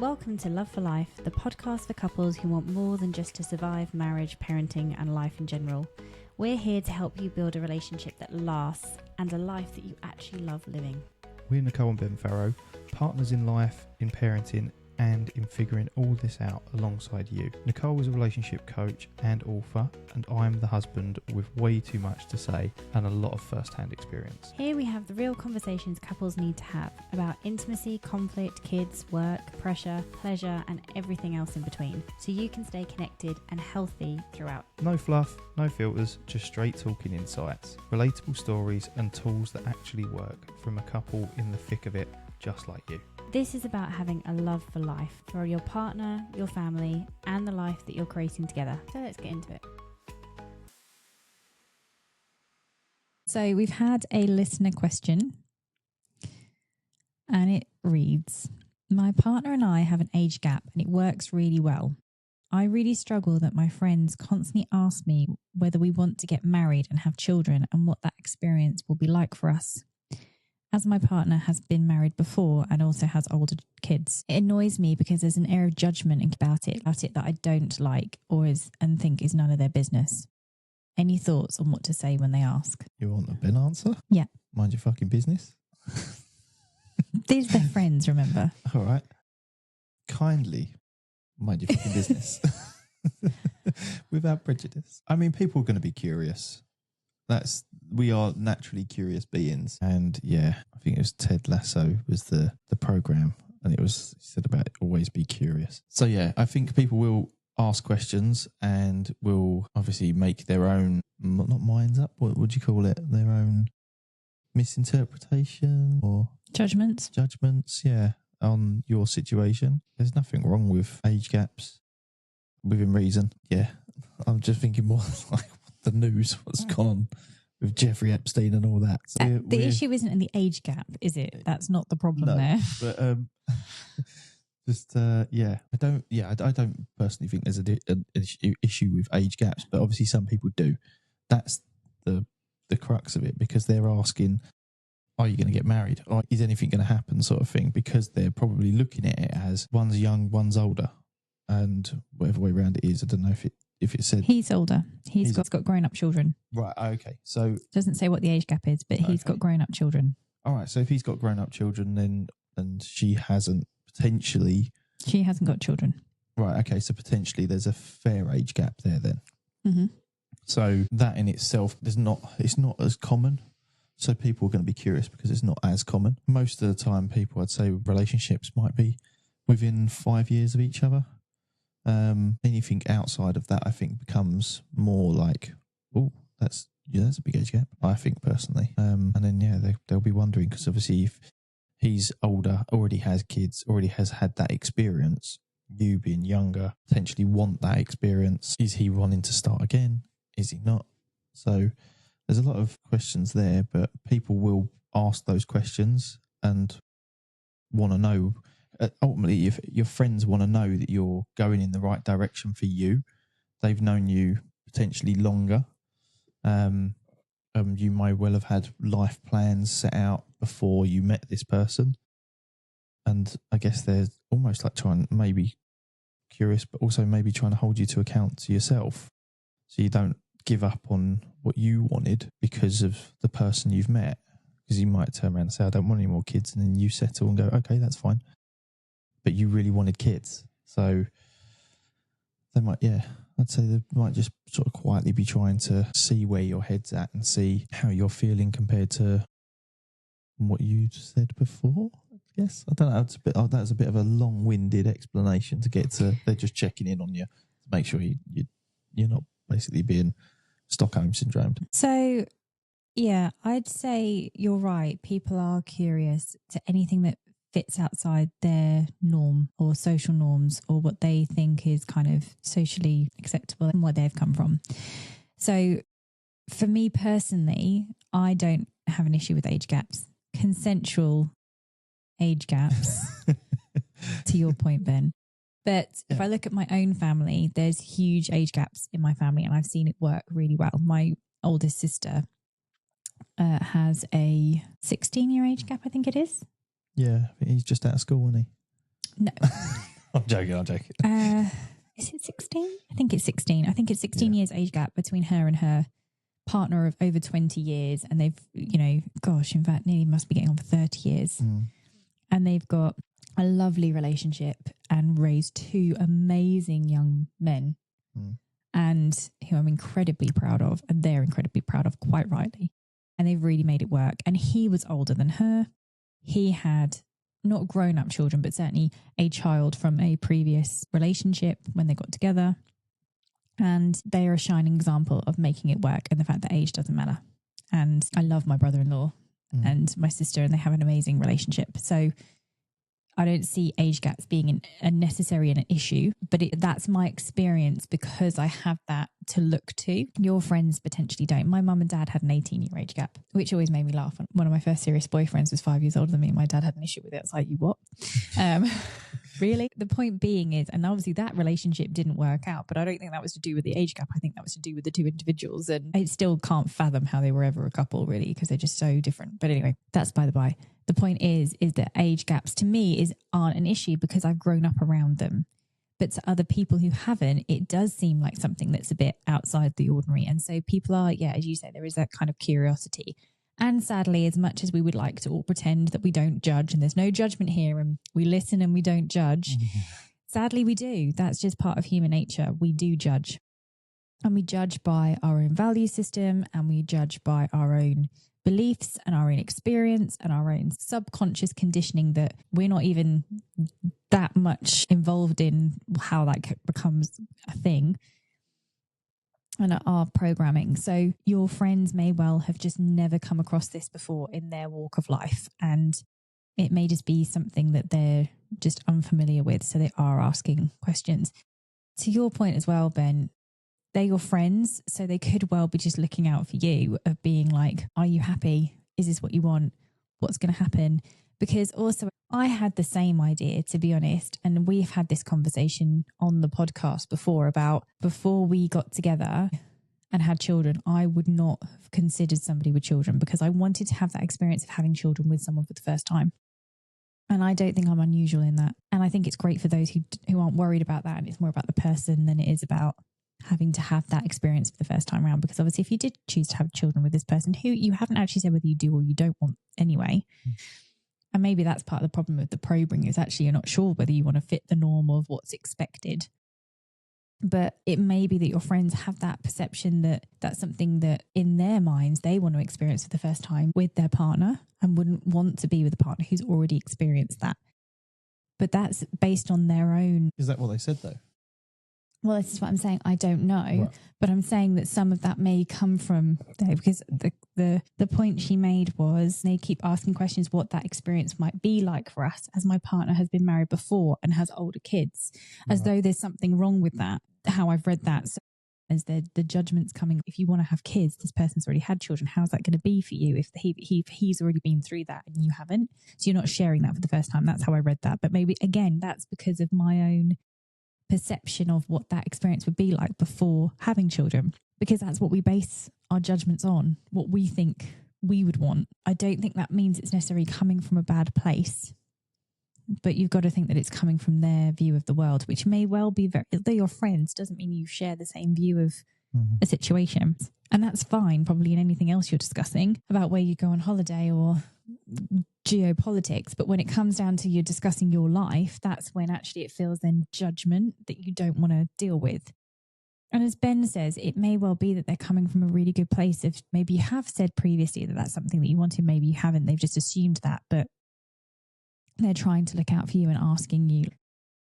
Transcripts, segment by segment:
Welcome to Love for Life, the podcast for couples who want more than just to survive marriage, parenting, and life in general. We're here to help you build a relationship that lasts and a life that you actually love living. We're Nichole and Ben Farrow, partners in life, in parenting, and in figuring all this out alongside you. Nichole is a relationship coach and author, and I'm the husband with way too much to say and a lot of first-hand experience. Here we have the real conversations couples need to have about intimacy, conflict, kids, work, pressure, pleasure, and everything else in between, so you can stay connected and healthy throughout. No fluff, no filters, just straight talking insights, relatable stories, and tools that actually work from a couple in the thick of it, just like you. This is about having a love for life, for your partner, your family, and the life that you're creating together. So let's get into it. So we've had a listener question, and it reads, my partner and I have an age gap and it works really well. I really struggle that my friends constantly ask me whether we want to get married and have children and what that experience will be like for us. As my partner has been married before and also has older kids, it annoys me because there's an air of judgment about it that I don't like and think is none of their business. Any thoughts on what to say when they ask? You want a Ben answer? Yeah. Mind your fucking business. These are their friends, remember? All right. Kindly mind your fucking business. Without prejudice. I mean, people are going to be curious. We are naturally curious beings. And yeah, I think it was Ted Lasso was the program, and he said about always be curious. So yeah, I think people will ask questions and will obviously make their own, not minds up, what would you call it? Their own misinterpretation or Judgments, yeah, on your situation. There's nothing wrong with age gaps within reason. Yeah, I'm just thinking more like the news, what's gone on with Jeffrey Epstein and all that. So the issue isn't in the age gap, is it? That's not the problem there. But I don't personally think there's an issue with age gaps, but obviously some people do. That's the crux of it, because they're asking, are you going to get married? Or is anything going to happen, sort of thing, because they're probably looking at it as one's young, one's older, and whatever way around it is. I don't know if it said he's older. He's got grown-up children. Right, okay. So doesn't say what the age gap is, but he's got grown-up children. All right, so if he's got grown-up children, then and she hasn't, potentially... She hasn't got children. Right, okay, so potentially there's a fair age gap there then. Mm-hmm. So that in itself, it's not as common. So people are going to be curious because it's not as common. Most of the time, people, I'd say, relationships might be within 5 years of each other. Anything outside of that, I think, becomes more like, oh, that's a big age gap, I think, personally. And then, they'll be wondering, because obviously if he's older, already has kids, already has had that experience, you being younger, potentially want that experience. Is he wanting to start again? Is he not? So there's a lot of questions there, but people will ask those questions and want to know. Ultimately, if your friends want to know that you're going in the right direction for you, they've known you potentially longer. You may well have had life plans set out before you met this person. And I guess they're almost like maybe curious, but also maybe trying to hold you to account to yourself. So you don't give up on what you wanted because of the person you've met. Because you might turn around and say, I don't want any more kids. And then you settle and go, okay, that's fine. But you really wanted kids. So they might, I'd say they might just sort of quietly be trying to see where your head's at and see how you're feeling compared to what you said before. Yes, I don't know. That was a bit of a long-winded explanation to get to. They're just checking in on you to make sure you're not basically being Stockholm syndromed. So, yeah, I'd say you're right. People are curious to anything that fits outside their norm or social norms or what they think is kind of socially acceptable and where they've come from. So for me personally, I don't have an issue with age gaps. Consensual age gaps, to your point, Ben. But if I look at my own family, there's huge age gaps in my family and I've seen it work really well. My oldest sister has a 16-year age gap, I think it is. Yeah, he's just out of school, isn't he? No. I'm joking. Is it 16? I think it's 16. I think it's 16 years age gap between her and her partner of over 20 years. And they've, gosh, in fact, nearly must be getting on for 30 years. And they've got a lovely relationship and raised two amazing young men and who I'm incredibly proud of, and they're incredibly proud of, quite rightly. And they've really made it work. And he was older than her. He had not grown-up children, but certainly a child from a previous relationship when they got together. And they are a shining example of making it work and the fact that age doesn't matter. And I love my brother-in-law and my sister, and they have an amazing relationship. So I don't see age gaps being a necessary and an issue, but that's my experience because I have that to look to. Your friends potentially don't. My mum and dad had an 18-year age gap, which always made me laugh. One of my first serious boyfriends was 5 years older than me, and my dad had an issue with it. It's like, you what? Really? The point being is, and obviously that relationship didn't work out, but I don't think that was to do with the age gap. I think that was to do with the two individuals. And I still can't fathom how they were ever a couple, really, because they're just so different. But anyway, that's by the by. The point is that age gaps to me aren't an issue because I've grown up around them. But to other people who haven't, it does seem like something that's a bit outside the ordinary. And so people are, as you say, there is that kind of curiosity. And sadly, as much as we would like to all pretend that we don't judge and there's no judgment here and we listen and we don't judge, sadly we do. That's just part of human nature. We do judge. And we judge by our own value system, and we judge by our own beliefs and our own experience and our own subconscious conditioning that we're not even that much involved in how that becomes a thing. And our programming. So your friends may well have just never come across this before in their walk of life. And it may just be something that they're just unfamiliar with. So they are asking questions. To your point as well, Ben, they're your friends. So they could well be just looking out for you of being like, are you happy? Is this what you want? What's going to happen? Because also I had the same idea, to be honest. And we've had this conversation on the podcast before about before we got together and had children, I would not have considered somebody with children because I wanted to have that experience of having children with someone for the first time. And I don't think I'm unusual in that. And I think it's great for those who aren't worried about that. And it's more about the person than it is about having to have that experience for the first time around. Because obviously if you did choose to have children with this person who you haven't actually said whether you do or you don't want anyway, and maybe that's part of the problem with the probing is actually you're not sure whether you want to fit the norm of what's expected. But it may be that your friends have that perception that that's something that in their minds they want to experience for the first time with their partner and wouldn't want to be with a partner who's already experienced that. But that's based on their own. Is that what they said though? Well, this is what I'm saying. I don't know, right. But I'm saying that some of that may come from there because the point she made was they keep asking questions what that experience might be like for us as my partner has been married before and has older kids, as though there's something wrong with that, how I've read that. So as the judgment's coming, if you want to have kids, this person's already had children, how's that going to be for you if he's already been through that and you haven't? So you're not sharing that for the first time. That's how I read that. But maybe, again, that's because of my own perception of what that experience would be like before having children, because that's what we base our judgments on, what we think we would want. I don't think that means it's necessarily coming from a bad place, but you've got to think that it's coming from their view of the world, which may well be they're your friends, doesn't mean you share the same view of a situation. And that's fine, probably in anything else you're discussing about where you go on holiday or geopolitics. But when it comes down to you discussing your life, that's when actually it feels then judgment that you don't want to deal with. And as Ben says, it may well be that they're coming from a really good place. If maybe you have said previously that that's something that you wanted, maybe you haven't, they've just assumed that, but they're trying to look out for you and asking you,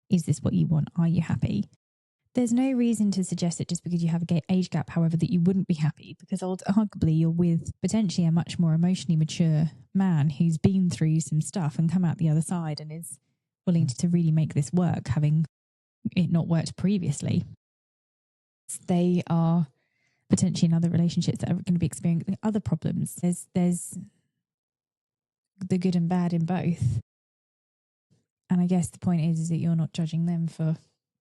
is this what you want? Are you happy? There's no reason to suggest that just because you have an age gap, however, that you wouldn't be happy, because arguably you're with potentially a much more emotionally mature man who's been through some stuff and come out the other side and is willing to really make this work, having it not worked previously. They are potentially in other relationships that are going to be experiencing other problems. There's the good and bad in both. And I guess the point is that you're not judging them for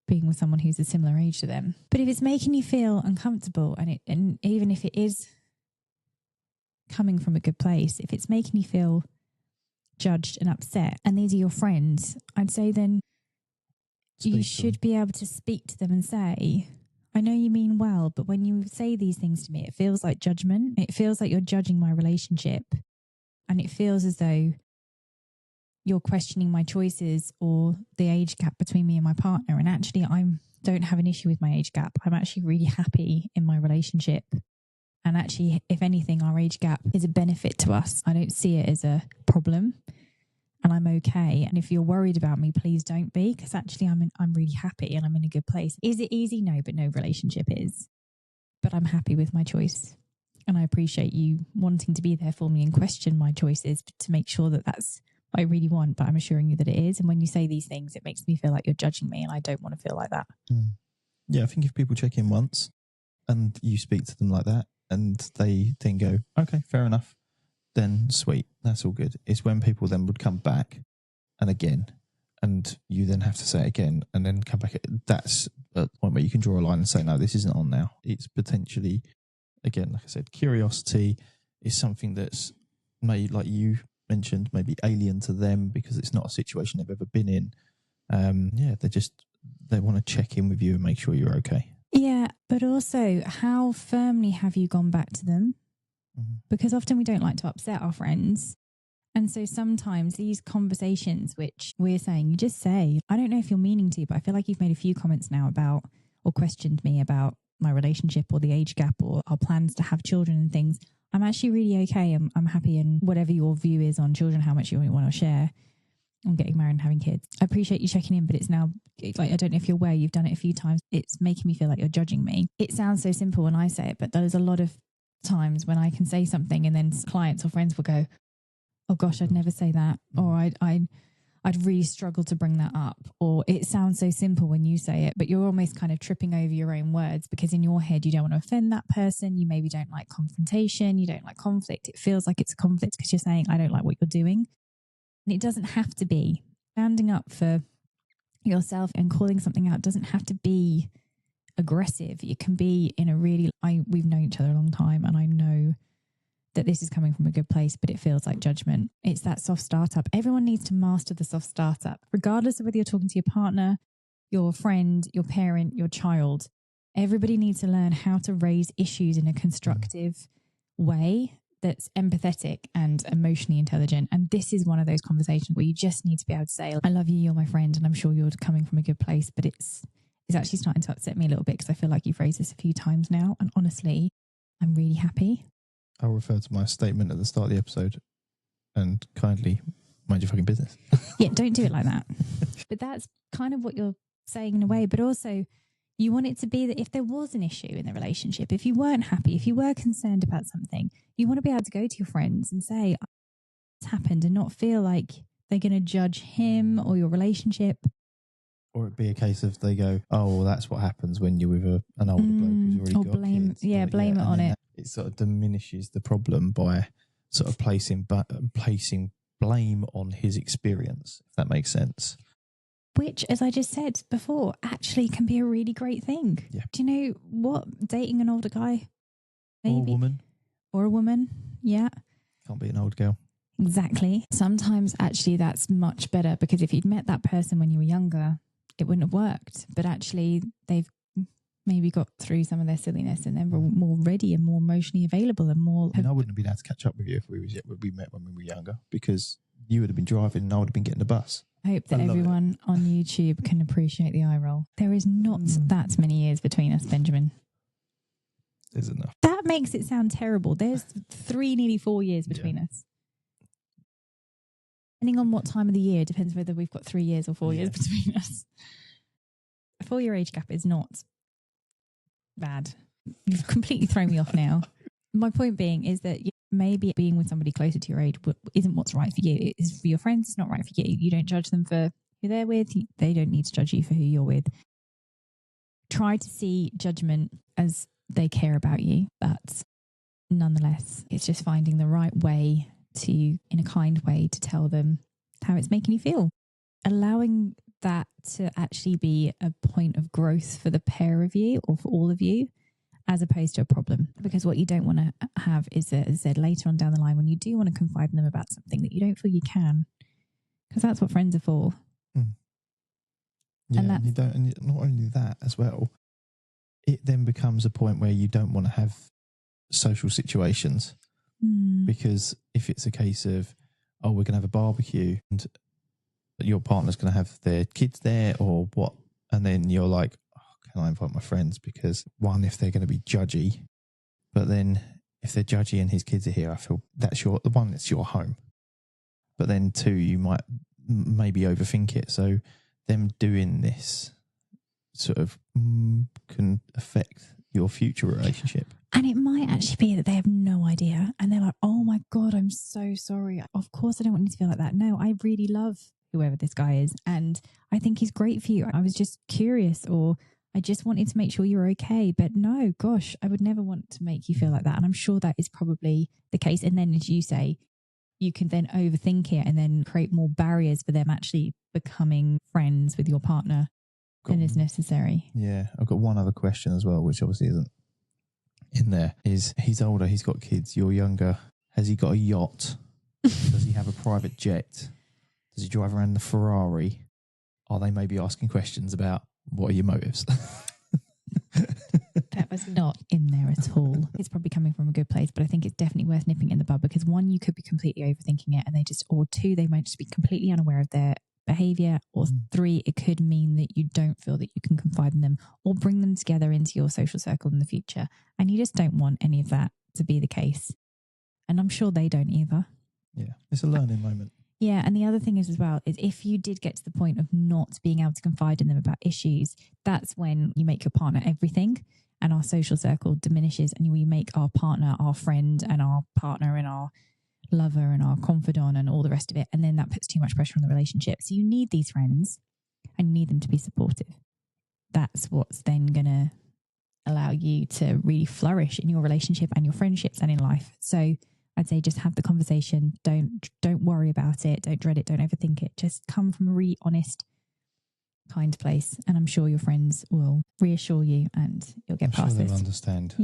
being with someone who's a similar age to them. But if it's making you feel uncomfortable, and even if it is coming from a good place, if it's making you feel judged and upset, and these are your friends, I'd say then you should be able to speak to them and say, I know you mean well, but when you say these things to me, it feels like judgment. It feels like you're judging my relationship. And it feels as though you're questioning my choices or the age gap between me and my partner. And actually, I don't have an issue with my age gap. I'm actually really happy in my relationship. And actually, if anything, our age gap is a benefit to us. I don't see it as a problem. And I'm okay. And if you're worried about me, please don't be, because actually I'm really happy and I'm in a good place. Is it easy? No, but no relationship is. But I'm happy with my choice. And I appreciate you wanting to be there for me and question my choices to make sure that that's what I really want. But I'm assuring you that it is. And when you say these things, it makes me feel like you're judging me, and I don't want to feel like that. Yeah, I think if people check in once and you speak to them like that and they then go, okay, fair enough, then sweet, that's all good. It's when people then would come back and again, and you then have to say it again and then come back. That's a point where you can draw a line and say, no, this isn't on now. It's potentially, again, like I said, curiosity is something that's made, like you mentioned, maybe alien to them because it's not a situation they've ever been in. They want to check in with you and make sure you're okay. Yeah, but also, how firmly have you gone back to them? Because often we don't like to upset our friends. And so sometimes these conversations, which we're saying, you just say, I don't know if you're meaning to, but I feel like you've made a few comments now about, or questioned me about my relationship or the age gap or our plans to have children and things. I'm actually really okay. I'm happy in whatever your view is on children, how much you want to share on getting married and having kids. I appreciate you checking in, but it's now, like, I don't know if you're aware, you've done it a few times. It's making me feel like you're judging me. It sounds so simple when I say it, but there's a lot of times when I can say something and then clients or friends will go, oh gosh, I'd never say that. Or I'd really struggle to bring that up. Or it sounds so simple when you say it, but you're almost kind of tripping over your own words because in your head, you don't want to offend that person. You maybe don't like confrontation. You don't like conflict. It feels like it's a conflict because you're saying, I don't like what you're doing. And it doesn't have to be. Standing up for yourself and calling something out doesn't have to be aggressive. It can be in a really, we've known each other a long time and I know that this is coming from a good place, but it feels like judgment. It's that soft startup. Everyone needs to master the soft startup, regardless of whether you're talking to your partner, your friend, your parent, your child. Everybody needs to learn how to raise issues in a constructive way that's empathetic and emotionally intelligent. And this is one of those conversations where you just need to be able to say, I love you, you're my friend, and I'm sure you're coming from a good place, but it's actually starting to upset me a little bit because I feel like you've raised this a few times now. And honestly, I'm really happy. I'll refer to my statement at the start of the episode and kindly mind your fucking business. Yeah, don't do it like that. But that's kind of what you're saying in a way. But also, you want it to be that if there was an issue in the relationship, if you weren't happy, if you were concerned about something, you want to be able to go to your friends and say, it's happened, and not feel like they're going to judge him or your relationship. Or it'd be a case of they go, oh, well, that's what happens when you're with an older bloke who's already got kids. Yeah, blame it on it. It sort of diminishes the problem by sort of placing blame on his experience, if that makes sense. Which, as I just said before, actually can be a really great thing. Yeah. Do you know what? Dating an older guy? Maybe. Or a woman. Or a woman, yeah. Can't be an old girl. Exactly. Sometimes actually that's much better because if you'd met that person when you were younger, it wouldn't have worked. But actually they've maybe got through some of their silliness and then were more ready and more emotionally available and more... I wouldn't have been able to catch up with you if we met when we were younger because you would have been driving and I would have been getting the bus. I hope that everyone on YouTube can appreciate the eye roll. There is not that many years between us, Benjamin. There's enough. That makes it sound terrible. There's 3, nearly 4 years between us. Depending on what time of the year, depends whether we've got 3 years or 4 years between us. A 4-year age gap is not bad. You've completely thrown me off now. My point being is that maybe being with somebody closer to your age isn't what's right for you. It is for your friends. It's not right for you. You don't judge them for who they're with. They don't need to judge you for who you're with. Try to see judgment as they care about you, but nonetheless, it's just finding the right way to, in a kind way, to tell them how it's making you feel. Allowing that to actually be a point of growth for the pair of you or for all of you, as opposed to a problem. Because what you don't want to have is, as I said, later on down the line, when you do want to confide in them about something that you don't feel you can, because that's what friends are for. Yeah, And and you don't, and not only that as well, it then becomes a point where you don't want to have social situations because if it's a case of, oh, we're going to have a barbecue and your partner's going to have their kids there or what, and then you're like, oh, can I invite my friends? Because one, if they're going to be judgy, but then if they're judgy and his kids are here, I feel that's it's your home. But then two, you might maybe overthink it. So them doing this sort of can affect your future relationship. And it might actually be that they have no idea and they're like, oh my God, I'm so sorry. Of course I don't want you to feel like that. No, I really love whoever this guy is and I think he's great for you. I was just curious, or I just wanted to make sure you're okay. But no, gosh, I would never want to make you feel like that. And I'm sure that is probably the case. And then, as you say, you can then overthink it and then create more barriers for them actually becoming friends with your partner than is necessary. Yeah, I've got one other question as well, which obviously isn't in there. Is he's older, he's got kids, you're younger. Has he got a yacht? Does he have a private jet? Does he drive around the Ferrari? Are they maybe asking questions about what are your motives? That was not in there at all. It's probably coming from a good place, but I think it's definitely worth nipping in the bud because one, you could be completely overthinking it or two, they might just be completely unaware of their behaviour, or three, it could mean that you don't feel that you can confide in them or bring them together into your social circle in the future. And you just don't want any of that to be the case. And I'm sure they don't either. Yeah, it's a learning moment. Yeah, and the other thing is as well, is if you did get to the point of not being able to confide in them about issues, that's when you make your partner everything and our social circle diminishes and we make our partner our friend and our partner and our lover and our confidant and all the rest of it. And then that puts too much pressure on the relationship. So you need these friends and you need them to be supportive. That's what's then going to allow you to really flourish in your relationship and your friendships and in life. So I'd say just have the conversation. Don't worry about it. Don't dread it. Don't overthink it. Just come from a really honest, kind place. And I'm sure your friends will reassure you and you'll get past this. They'll understand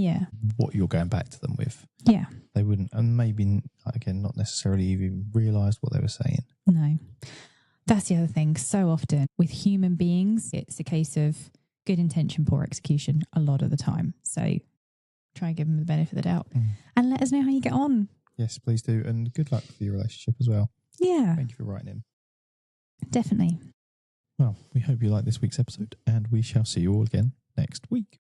what you're going back to them with. Yeah. They wouldn't, and maybe, again, not necessarily even realise what they were saying. No. That's the other thing. So often with human beings, it's a case of good intention, poor execution a lot of the time. So try and give them the benefit of the doubt and let us know how you get on. Yes, please do. And good luck for your relationship as well. Yeah. Thank you for writing in. Definitely. Well, we hope you like this week's episode and we shall see you all again next week.